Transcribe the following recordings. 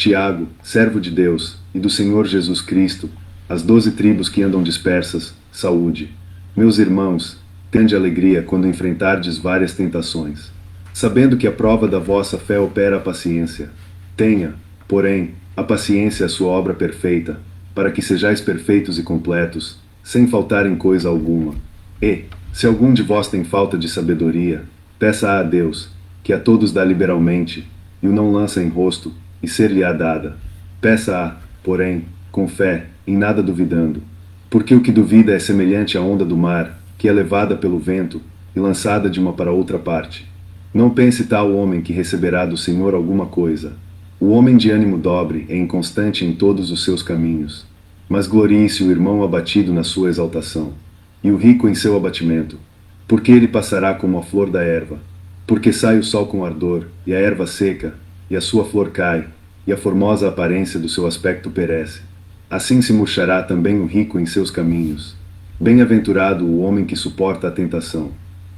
Tiago, servo de Deus, e do Senhor Jesus Cristo, as 12 tribos que andam dispersas, saúde. Meus irmãos, tende alegria quando enfrentardes várias tentações, sabendo que a prova da vossa fé opera a paciência. Tenha, porém, a paciência a sua obra perfeita, para que sejais perfeitos e completos, sem faltar em coisa alguma. E, se algum de vós tem falta de sabedoria, peça a Deus, que a todos dá liberalmente, e o não lança em rosto, e ser-lhe-á dada. Peça-a, porém, com fé, em nada duvidando. Porque o que duvida é semelhante à onda do mar, que é levada pelo vento, e lançada de uma para outra parte. Não pense tal homem que receberá do Senhor alguma coisa. O homem de ânimo dobre é inconstante em todos os seus caminhos. Mas glorie-se o irmão abatido na sua exaltação, e o rico em seu abatimento. Porque ele passará como a flor da erva. Porque sai o sol com ardor, e a erva seca, e a sua flor cai, e a formosa aparência do seu aspecto perece. Assim se murchará também o rico em seus caminhos. Bem-aventurado o homem que suporta a tentação.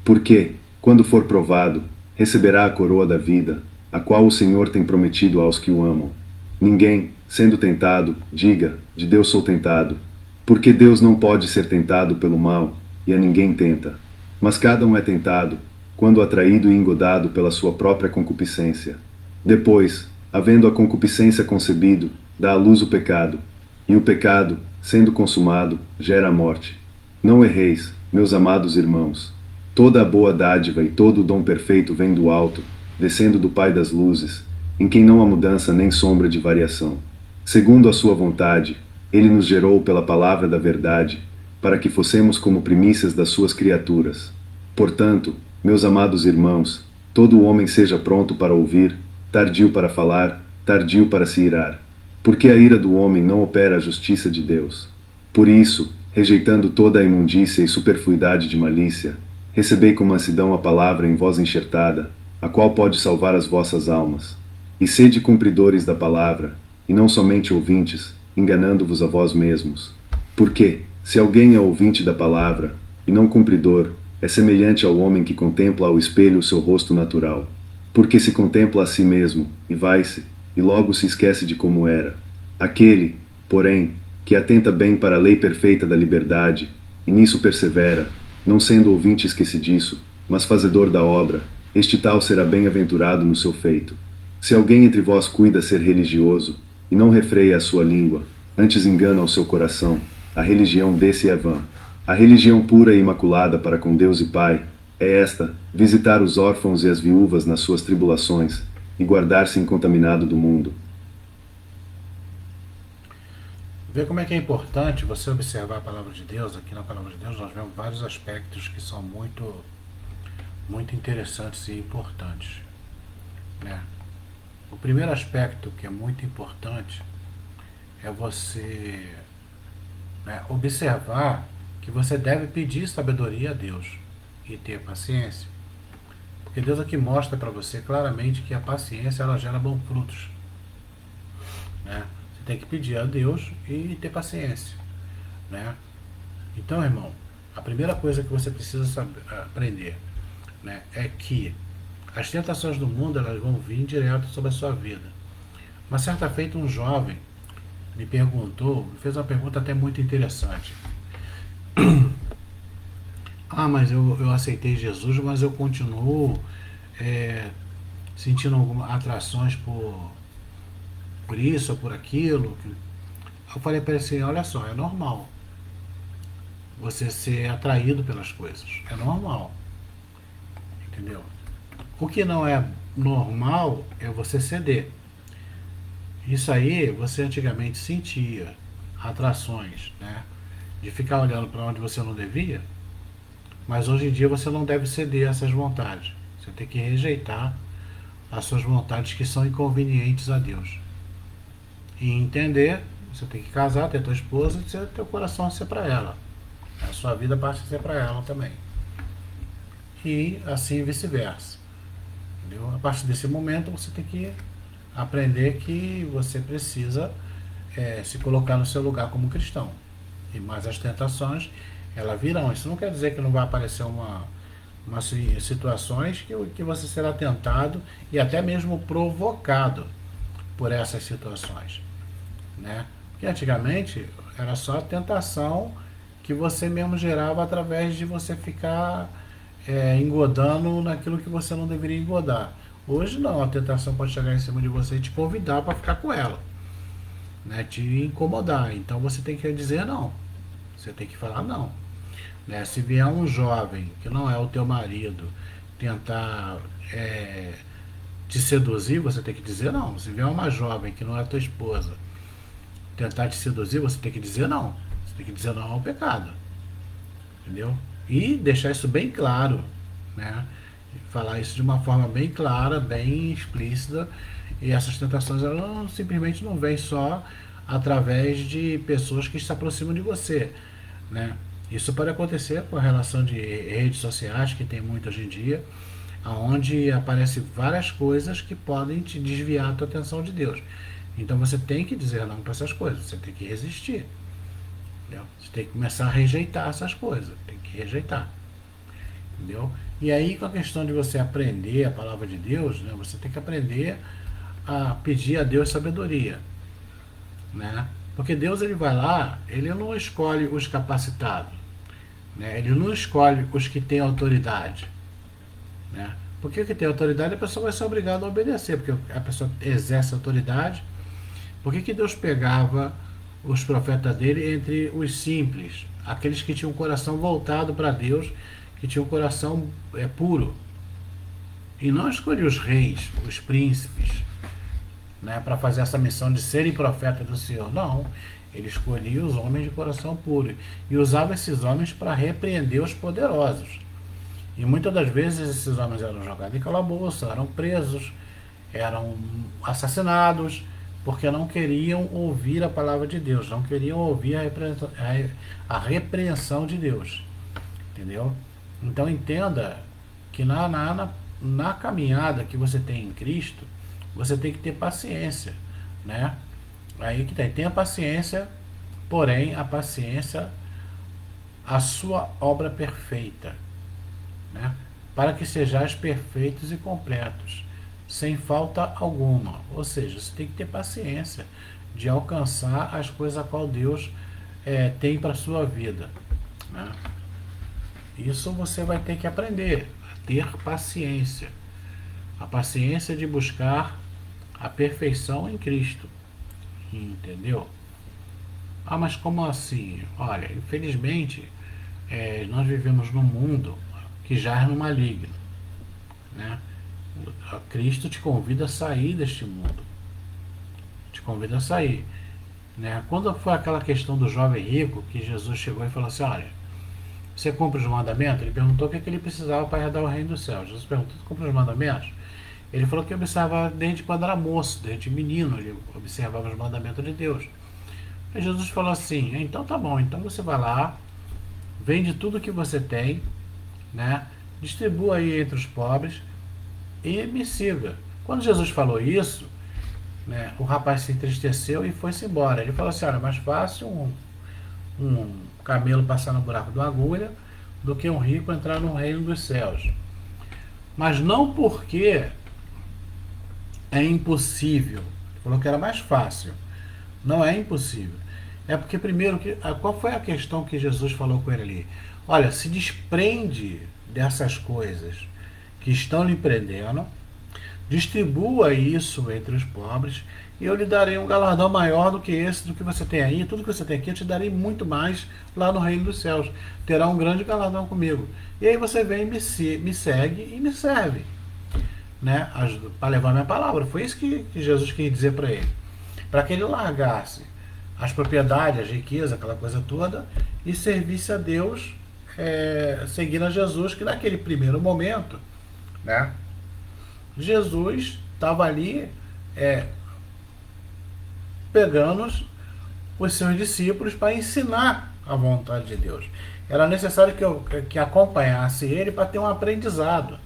Porque, quando for provado, receberá a coroa da vida, a qual o Senhor tem prometido aos que o amam. Ninguém, sendo tentado, diga, de Deus sou tentado. Porque Deus não pode ser tentado pelo mal, e a ninguém tenta. Mas cada um é tentado, quando atraído e engodado pela sua própria concupiscência. Depois, havendo a concupiscência concebido, dá à luz o pecado. E o pecado, sendo consumado, gera a morte. Não erreis, meus amados irmãos. Toda a boa dádiva e todo o dom perfeito vem do alto, descendo do Pai das luzes, em quem não há mudança nem sombra de variação. Segundo a sua vontade, ele nos gerou pela palavra da verdade, para que fossemos como primícias das suas criaturas. Portanto, meus amados irmãos, todo o homem seja pronto para ouvir, tardio para falar, tardio para se irar. Porque a ira do homem não opera a justiça de Deus. Por isso, rejeitando toda a imundícia e superfluidade de malícia, recebei com mansidão a palavra em vós enxertada, a qual pode salvar as vossas almas. E sede cumpridores da palavra, e não somente ouvintes, enganando-vos a vós mesmos. Porque, se alguém é ouvinte da palavra, e não cumpridor, é semelhante ao homem que contempla ao espelho o seu rosto natural. Porque se contempla a si mesmo, e vai-se, e logo se esquece de como era. Aquele, porém, que atenta bem para a lei perfeita da liberdade, e nisso persevera, não sendo ouvinte esquecidiço, mas fazedor da obra, este tal será bem-aventurado no seu feito. Se alguém entre vós cuida ser religioso, e não refreia a sua língua, antes engana o seu coração, a religião desse é vã. A religião pura e imaculada para com Deus e Pai, é esta, visitar os órfãos e as viúvas nas suas tribulações, e guardar-se incontaminado do mundo. Vê como é que é importante você observar a palavra de Deus. Aqui na palavra de Deus nós vemos vários aspectos que são muito interessantes e importantes, né? O primeiro aspecto que é muito importante é você, né, observar que você deve pedir sabedoria a Deus e ter paciência. Porque Deus aqui mostra para você claramente que a paciência ela gera bons frutos, né? Você tem que pedir a Deus e ter paciência, né? Então, irmão, a primeira coisa que você precisa aprender, né, é que as tentações do mundo elas vão vir direto sobre a sua vida. Uma certa feita um jovem me perguntou, fez uma pergunta até muito interessante. Ah, mas eu aceitei Jesus, mas eu continuo sentindo algumas atrações por isso ou por aquilo. Eu falei para ele assim, olha só, é normal você ser atraído pelas coisas, é normal, entendeu? O que não é normal é você ceder. Isso aí você antigamente sentia atrações, né, de ficar olhando para onde você não devia, mas hoje em dia você não deve ceder a essas vontades. Você tem que rejeitar as suas vontades que são inconvenientes a Deus. E entender, você tem que casar, ter tua esposa e teu coração ser para ela. A sua vida passa a ser para ela também. E assim vice-versa. Entendeu? A partir desse momento você tem que aprender que você precisa se colocar no seu lugar como cristão. Mas as tentações, elas virão. Isso não quer dizer que não vai aparecer umas situações que você será tentado e até mesmo provocado por essas situações, né? Porque antigamente era só tentação que você mesmo gerava através de você ficar engodando naquilo que você não deveria engodar. Hoje não, a tentação pode chegar em cima de você e te convidar para ficar com ela, né? Te incomodar. Então você tem que dizer não. Você tem que falar não. Né? Se vier um jovem que não é o teu marido tentar te seduzir, você tem que dizer não. Se vier uma jovem que não é tua esposa tentar te seduzir, você tem que dizer não. Você tem que dizer não ao pecado. Entendeu? E deixar isso bem claro, né? Falar isso de uma forma bem clara, bem explícita. E essas tentações, elas simplesmente não vêm só através de pessoas que se aproximam de você, né? Isso pode acontecer com a relação de redes sociais, que tem muito hoje em dia, onde aparecem várias coisas que podem te desviar a tua atenção de Deus. Então você tem que dizer não para essas coisas, você tem que resistir. Entendeu? Você tem que começar a rejeitar essas coisas, tem que rejeitar. Entendeu? E aí, com a questão de você aprender a palavra de Deus, né, você tem que aprender a pedir a Deus sabedoria, né? Porque Deus, ele vai lá, ele não escolhe os capacitados, né? Ele não escolhe os que têm autoridade, né? Porque o que tem autoridade, a pessoa vai ser obrigada a obedecer, porque a pessoa exerce autoridade. Por que Deus pegava os profetas dele entre os simples, aqueles que tinham o coração voltado para Deus, que tinham o coração puro, e não escolhia os reis, os príncipes, né, para fazer essa missão de serem profetas do Senhor? Não, ele escolhia os homens de coração puro e usava esses homens para repreender os poderosos. E muitas das vezes esses homens eram jogados em calabouço, eram presos, eram assassinados, porque não queriam ouvir a palavra de Deus, não queriam ouvir a repreensão de Deus. Entendeu? Então entenda que na caminhada que você tem em Cristo, você tem que ter paciência, né? Aí que tenha paciência, porém a paciência, a sua obra perfeita, né? Para que sejais perfeitos e completos, sem falta alguma. Ou seja, você tem que ter paciência de alcançar as coisas a qual Deus tem para a sua vida, né? Isso você vai ter que aprender, a ter paciência. A paciência de buscar a perfeição em Cristo. Entendeu? Ah, mas como assim? Olha, infelizmente, nós vivemos num mundo que jaz no maligno, né? Cristo te convida a sair deste mundo. Te convida a sair, né? Quando foi aquela questão do jovem rico, que Jesus chegou e falou assim, olha, você cumpre os mandamentos? Ele perguntou o que ele precisava para herdar o reino dos céus. Jesus perguntou, você cumpre os mandamentos? Ele falou que observava desde quando era moço, desde menino, ele observava os mandamentos de Deus. Aí Jesus falou assim, então tá bom, então você vai lá, vende tudo que você tem, né? Distribua aí entre os pobres e me siga. Quando Jesus falou isso, né, o rapaz se entristeceu e foi-se embora. Ele falou assim, olha, mais fácil um camelo passar no buraco de uma agulha do que um rico entrar no reino dos céus. Mas não porque é impossível. Ele falou que era mais fácil. Não é impossível. É porque, primeiro, qual foi a questão que Jesus falou com ele ali? Olha, se desprende dessas coisas que estão lhe prendendo, distribua isso entre os pobres, e eu lhe darei um galardão maior do que esse, do que você tem aí. Tudo que você tem aqui, eu te darei muito mais lá no reino dos céus. Terá um grande galardão comigo. E aí você vem, me segue e me serve, né? Para levar a minha palavra. Foi isso que Jesus quis dizer para ele. Para que ele largasse as propriedades, as riquezas, aquela coisa toda, e servisse a Deus, seguindo a Jesus, que naquele primeiro momento, né, Jesus estava ali pegando os seus discípulos para ensinar a vontade de Deus. Era necessário que acompanhasse ele para ter um aprendizado.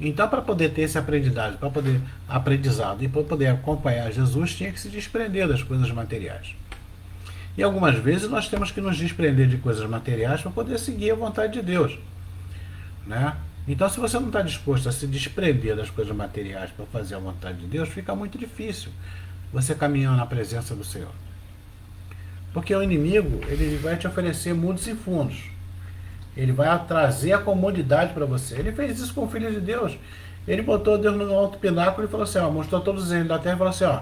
Então, para poder ter esse aprendizado, e para poder acompanhar Jesus, tinha que se desprender das coisas materiais. E algumas vezes nós temos que nos desprender de coisas materiais para poder seguir a vontade de Deus, né? Então, se você não está disposto a se desprender das coisas materiais para fazer a vontade de Deus, fica muito difícil você caminhar na presença do Senhor. Porque o inimigo, ele vai te oferecer mundos e fundos. Ele vai trazer a comodidade para você. Ele fez isso com o Filho de Deus. Ele botou Deus no alto pináculo e falou assim, ó, mostrou todos os reinos da terra e falou assim, ó,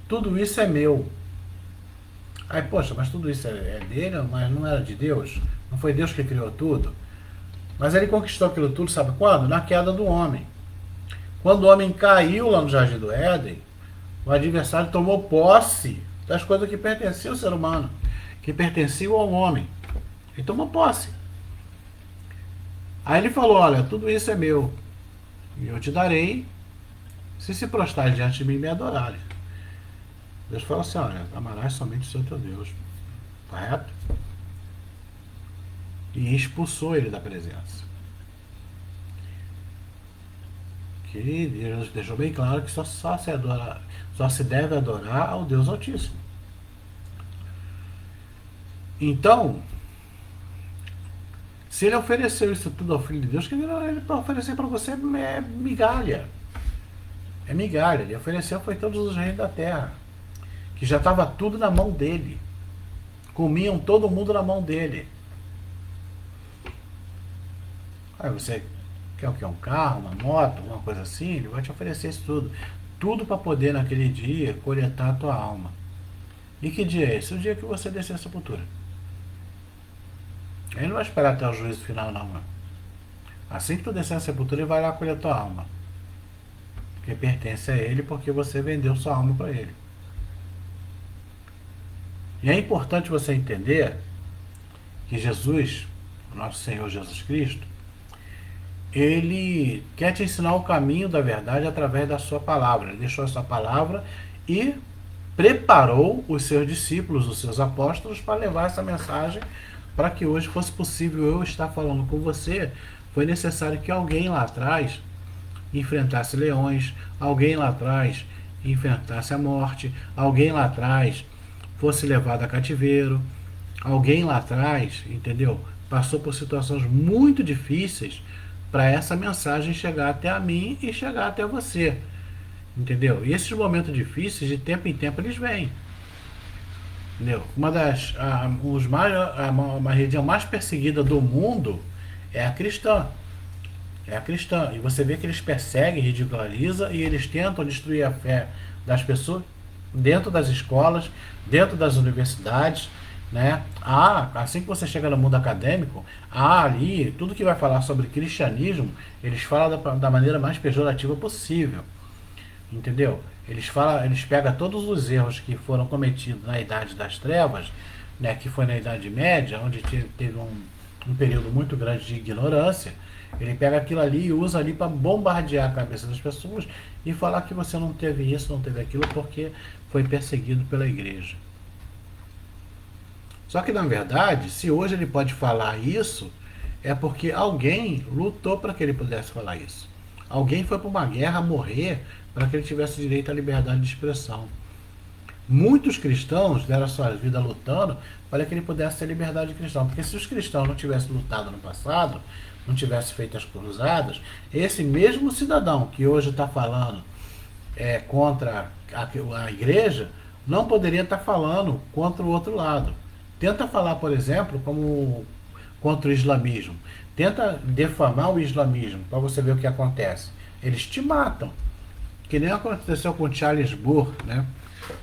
tudo isso é meu. Aí, poxa, mas tudo isso é dele, mas não era de Deus? Não foi Deus que criou tudo? Mas ele conquistou aquilo tudo, sabe quando? Na queda do homem. Quando o homem caiu lá no Jardim do Éden, o adversário tomou posse das coisas que pertenciam ao ser humano, que pertenciam ao homem. Ele tomou posse. Aí ele falou, olha, tudo isso é meu, e eu te darei, se prostrar diante de mim e me adorarem. Deus falou assim, olha, amarás somente o Senhor teu Deus. Correto? E expulsou ele da presença. Que Deus deixou bem claro que só se deve adorar ao Deus Altíssimo. Então, se ele ofereceu isso tudo ao Filho de Deus, que ele para oferecer para você é migalha. É migalha. Ele ofereceu foi todos os reinos da terra, que já estava tudo na mão dele. Comiam todo mundo na mão dele. Aí você quer o que? Um carro, uma moto, alguma coisa assim? Ele vai te oferecer isso tudo. Tudo para poder naquele dia coletar a tua alma. E que dia é esse? O dia que você descer a sepultura. Ele não vai esperar até o juízo final, não, mano. Assim que tu descer a sepultura, ele vai lá colher a tua alma. Porque pertence a ele, porque você vendeu sua alma para ele. E é importante você entender que Jesus, o nosso Senhor Jesus Cristo, ele quer te ensinar o caminho da verdade através da sua palavra. Ele deixou a sua palavra e preparou os seus discípulos, os seus apóstolos, para levar essa mensagem para que hoje fosse possível eu estar falando com você. Foi necessário que alguém lá atrás enfrentasse leões, alguém lá atrás enfrentasse a morte, alguém lá atrás fosse levado a cativeiro, alguém lá atrás, entendeu? Passou por situações muito difíceis para essa mensagem chegar até a mim e chegar até você, entendeu? E esses momentos difíceis, de tempo em tempo, eles vêm. Entendeu? Uma região mais perseguida do mundo é a cristã. É a cristã. E você vê que eles perseguem, ridicularizam e eles tentam destruir a fé das pessoas dentro das escolas, dentro das universidades, né? Assim que você chega no mundo acadêmico, ali, tudo que vai falar sobre cristianismo, eles falam da maneira mais pejorativa possível. Entendeu? Eles pegam todos os erros que foram cometidos na Idade das Trevas, né, que foi na Idade Média, onde teve um período muito grande de ignorância. Ele pega aquilo ali e usa ali para bombardear a cabeça das pessoas e falar que você não teve isso, não teve aquilo, porque foi perseguido pela igreja. Só que, na verdade, se hoje ele pode falar isso, é porque alguém lutou para que ele pudesse falar isso. Alguém foi para uma guerra morrer para que ele tivesse direito à liberdade de expressão. Muitos cristãos deram a sua vida lutando para que ele pudesse ter liberdade cristã. Porque se os cristãos não tivessem lutado no passado, não tivessem feito as cruzadas, esse mesmo cidadão que hoje está falando contra a igreja, não poderia estar falando contra o outro lado. Tenta falar, por exemplo, como contra o islamismo. Tenta defamar o islamismo para você ver o que acontece. Eles te matam. Que nem aconteceu com Charles Bourg, né?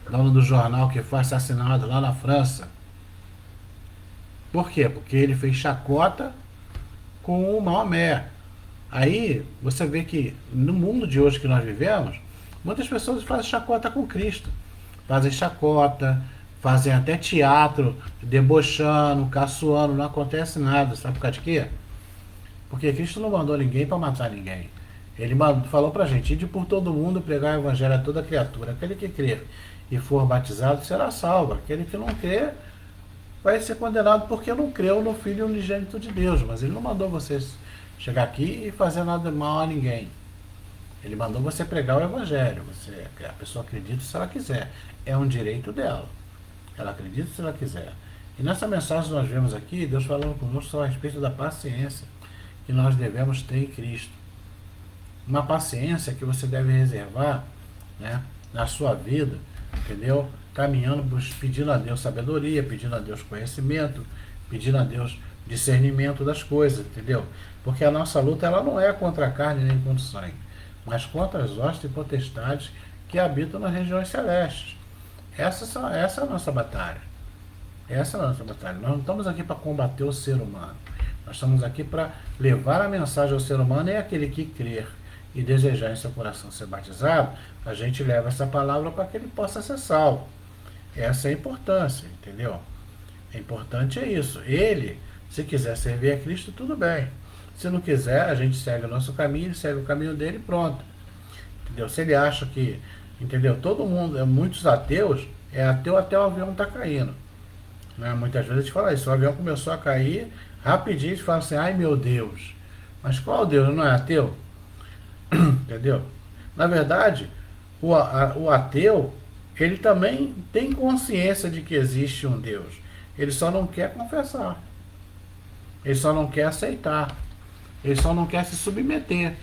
Dono do jornal que foi assassinado lá na França. Por quê? Porque ele fez chacota com o Maomé. Aí você vê que no mundo de hoje que nós vivemos, muitas pessoas fazem chacota com Cristo. Fazem chacota, fazem até teatro, debochando, caçoando, não acontece nada. Sabe por causa de quê? Porque Cristo não mandou ninguém para matar ninguém. Ele falou pra gente, ide por todo mundo, pregar o evangelho a toda criatura. Aquele que crer e for batizado será salvo. Aquele que não crer vai ser condenado porque não creu no Filho unigênito de Deus. Mas ele não mandou você chegar aqui e fazer nada mal a ninguém. Ele mandou você pregar o evangelho. A pessoa acredita se ela quiser. É um direito dela. Ela acredita se ela quiser. E nessa mensagem nós vemos aqui, Deus falando conosco só a respeito da paciência. que nós devemos ter em Cristo. Uma paciência que você deve reservar, né, na sua vida, entendeu? Caminhando, pedindo a Deus sabedoria, pedindo a Deus conhecimento, pedindo a Deus discernimento das coisas, entendeu? Porque a nossa luta ela não é contra a carne nem contra o sangue, mas contra as hostes e potestades que habitam nas regiões celestes. Essa é a nossa batalha. Essa é a nossa batalha. Nós não estamos aqui para combater o ser humano. Nós estamos aqui para levar a mensagem ao ser humano, e aquele que crer e desejar em seu coração ser batizado, a gente leva essa palavra para que ele possa ser salvo. Essa é a importância, entendeu? É importante é isso. Ele, se quiser servir a Cristo, tudo bem. Se não quiser, a gente segue o nosso caminho, ele segue o caminho dele e pronto. Entendeu? Se ele acha que, entendeu? Todo mundo, muitos ateus, é ateu até o avião tá caindo. Né? Muitas vezes a gente fala isso, o avião começou a cair, rapidinho a gente fala assim, ai meu Deus. Mas qual Deus? Não é ateu? Entendeu? Na verdade, o ateu, ele também tem consciência de que existe um Deus. Ele só não quer confessar. Ele só não quer aceitar. Ele só não quer se submeter.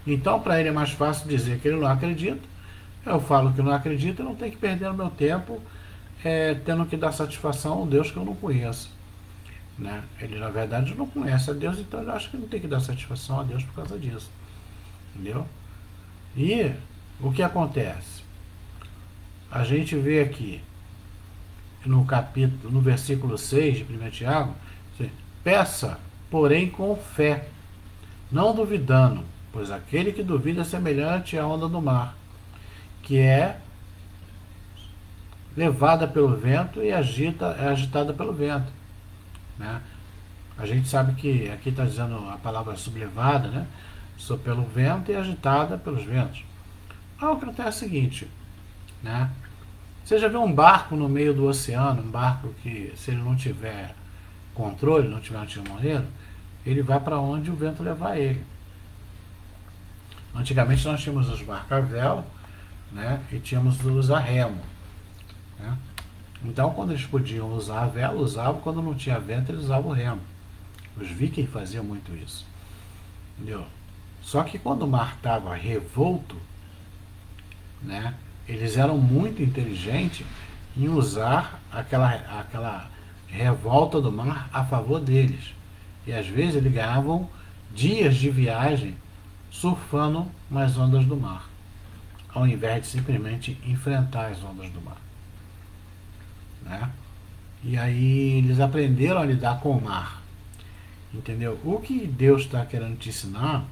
Então, para ele é mais fácil dizer que ele não acredita. Eu falo que não acredito, eu não tenho que perder o meu tempo tendo que dar satisfação a um Deus que eu não conheço. Né? Ele, na verdade, não conhece a Deus, então eu acho que não tem que dar satisfação a Deus por causa disso. Entendeu? E o que acontece? A gente vê aqui no capítulo, no versículo 6 de 1 Tiago, peça, porém com fé, não duvidando, pois aquele que duvida é semelhante à onda do mar, que é levada pelo vento e é agitada pelo vento. Né? A gente sabe que aqui está dizendo a palavra sublevada, né? Pelo vento e agitada pelos ventos. O que acontece é o seguinte, né? Você já viu um barco no meio do oceano, um barco que, se ele não tiver controle, não tiver um timoneiro, ele vai para onde o vento levar ele. Antigamente nós tínhamos os barcos a vela, né? E tínhamos os a remo. Né? Então, quando eles podiam usar a vela, usavam. Quando não tinha vento, eles usavam o remo. Os vikings faziam muito isso. Entendeu? Só que quando o mar estava revolto, né, eles eram muito inteligentes em usar aquela revolta do mar a favor deles. E às vezes eles ganhavam dias de viagem surfando nas ondas do mar, ao invés de simplesmente enfrentar as ondas do mar. Né? E aí eles aprenderam a lidar com o mar. Entendeu? O que Deus está querendo te ensinar,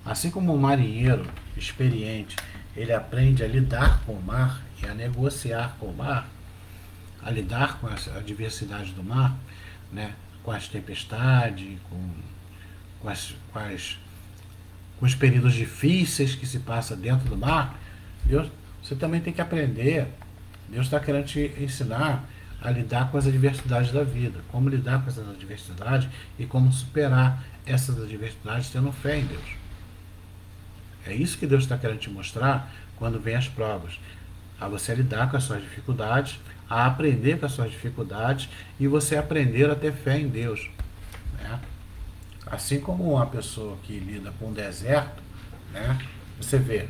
assim como um marinheiro experiente, ele aprende a lidar com o mar e a negociar com o mar, a lidar com a diversidade do mar, né? Com as tempestades, com os períodos difíceis que se passa dentro do mar. Você também tem que aprender. Deus está querendo te ensinar a lidar com as adversidades da vida, como lidar com essas adversidades e como superar essas adversidades tendo fé em Deus. É isso que Deus está querendo te mostrar quando vem as provas. A você lidar com as suas dificuldades, a aprender com as suas dificuldades e você aprender a ter fé em Deus. Né? Assim como uma pessoa que lida com o deserto, né? Você vê,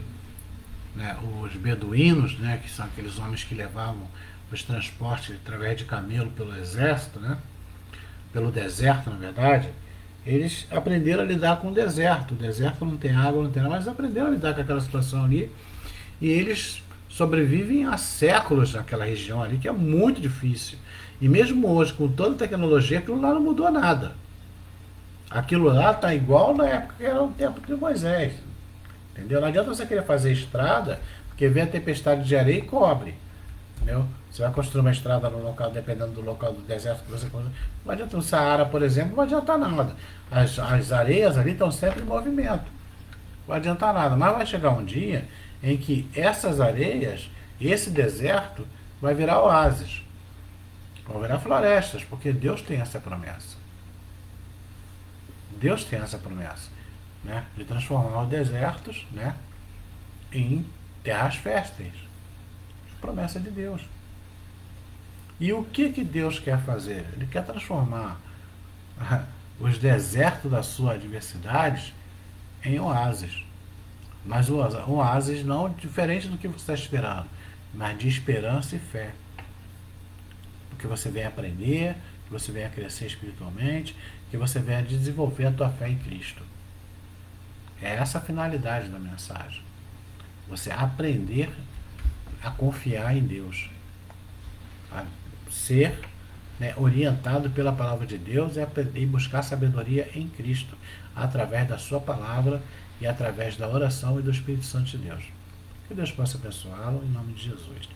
né, os beduínos, né, que são aqueles homens que levavam os transportes através de camelo pelo exército, né, pelo deserto, na verdade, eles aprenderam a lidar com o deserto. O deserto não tem água, não tem nada, mas aprenderam a lidar com aquela situação ali. E eles sobrevivem há séculos naquela região ali, que é muito difícil. E mesmo hoje, com toda a tecnologia, aquilo lá não mudou nada. Aquilo lá está igual na época que era o tempo de Moisés. Entendeu? Não adianta você querer fazer estrada, porque vem a tempestade de areia e cobre. Entendeu? Você vai construir uma estrada no local, dependendo do local do deserto que você construir. Não adianta no Saara, por exemplo, não vai adiantar nada. As areias ali estão sempre em movimento. Não vai adiantar nada. Mas vai chegar um dia em que essas areias, esse deserto, vai virar oásis. Vão virar florestas, porque Deus tem essa promessa. Deus tem essa promessa, né, de transformar os desertos, né, em terras férteis. Promessa de Deus. E o que Deus quer fazer? Ele quer transformar os desertos da sua adversidade em oásis. Mas um oásis não diferente do que você está esperando, mas de esperança e fé. Porque você vem aprender, que você venha crescer espiritualmente, que você venha desenvolver a tua fé em Cristo. É essa a finalidade da mensagem. Você aprender a confiar em Deus. A ser, né, orientado pela palavra de Deus e buscar sabedoria em Cristo, através da sua palavra e através da oração e do Espírito Santo de Deus. Que Deus possa abençoá-lo em nome de Jesus.